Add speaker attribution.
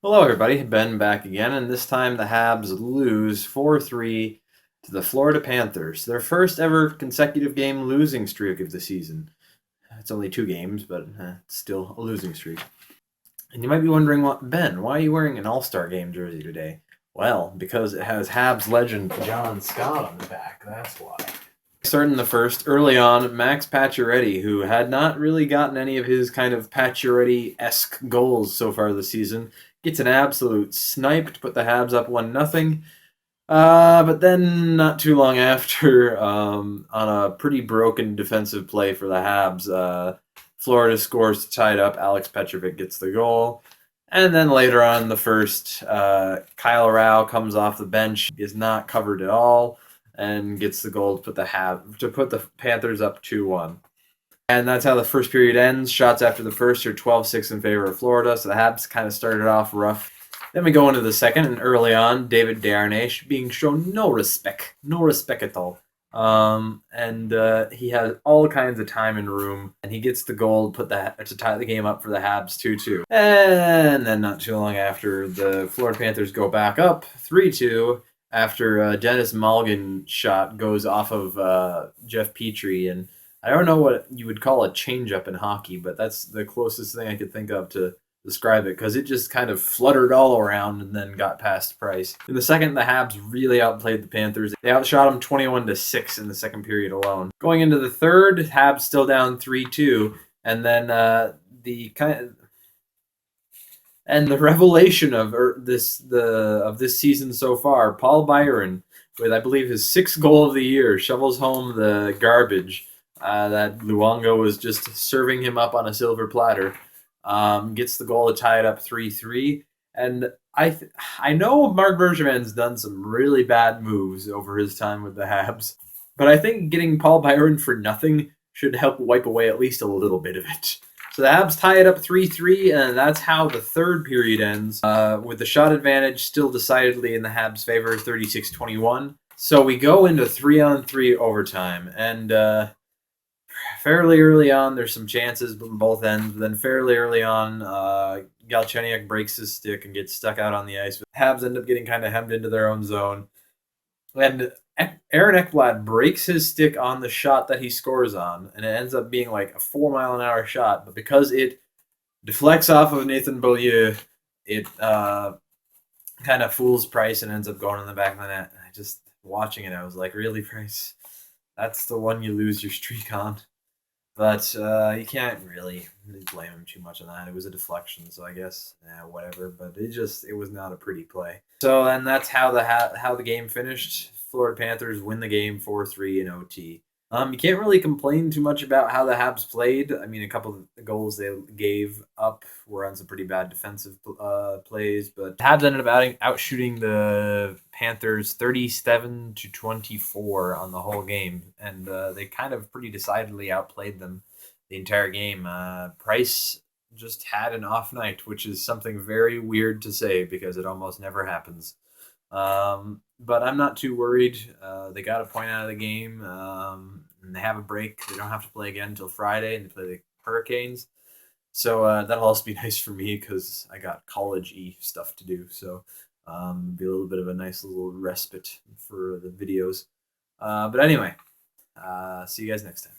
Speaker 1: Hello, everybody. Ben back again, and this time the Habs lose 4-3 to the Florida Panthers. Their first ever consecutive game losing streak of the season. It's only 2 games, but it's still a losing streak. And you might be wondering, Ben, why are you wearing an All-Star Game jersey today? Well, because it has Habs legend John Scott on the back. That's why. Starting the first, early on, Max Pacioretty, who had not really gotten any of his kind of Pacioretty-esque goals so far this season, gets an absolute snipe to put the Habs up 1-0. But then, not too long after, on a pretty broken defensive play for the Habs, Florida scores to tie it up. Alex Petrovic gets the goal. And then later on in the first, Kyle Rao comes off the bench, is not covered at all, and gets the goal to put the Panthers up 2-1. And that's how the first period ends. Shots after the first are 12-6 in favor of Florida, so the Habs kind of started off rough. Then we go into the second, and early on, David Darnay being shown no respect at all. He has all kinds of time and room, and he gets the goal to tie the game up for the Habs 2-2. And then not too long after, the Florida Panthers go back up 3-2 after Dennis Mulligan shot goes off of Jeff Petrie, and I don't know what you would call a change-up in hockey, but that's the closest thing I could think of to describe it, because it just kind of fluttered all around and then got past Price. In the second, the Habs really outplayed the Panthers. They outshot them 21-6 in the second period alone. Going into the third, Habs still down 3-2, and then the revelation of this season so far, Paul Byron, with I believe his 6th goal of the year, shovels home the garbage that Luongo was just serving him up on a silver platter. Gets the goal to tie it up 3-3. And I know Marc Bergevin's done some really bad moves over his time with the Habs, but I think getting Paul Byron for nothing should help wipe away at least a little bit of it. So the Habs tie it up 3-3, and that's how the third period ends, with the shot advantage still decidedly in the Habs' favor, 36-21. So we go into 3-on-3 overtime, and fairly early on, there's some chances from both ends. But then fairly early on, Galchenyuk breaks his stick and gets stuck out on the ice. Habs end up getting kind of hemmed into their own zone. And Aaron Ekblad breaks his stick on the shot that he scores on, and it ends up being like a 4-mile-an-hour shot. But because it deflects off of Nathan Beaulieu, it kind of fools Price and ends up going in the back of the net. Just watching it, I was like, really, Price? That's the one you lose your streak on. But you can't really blame him too much on that. It was a deflection, so I guess whatever. But it was not a pretty play. So then that's how the game finished. Florida Panthers win the game 4-3 in OT. You can't really complain too much about how the Habs played. I mean, a couple of the goals they gave up were on some pretty bad defensive plays, but the Habs ended up outshooting the Panthers 37-24 on the whole game, and they kind of pretty decidedly outplayed them the entire game. Price just had an off night, which is something very weird to say because it almost never happens. But I'm not too worried. They got a point out of the game, and they have a break. They don't have to play again until Friday, and they play the Hurricanes. So that'll also be nice for me because I got college-y stuff to do. So be a little bit of a nice little respite for the videos. But anyway, see you guys next time.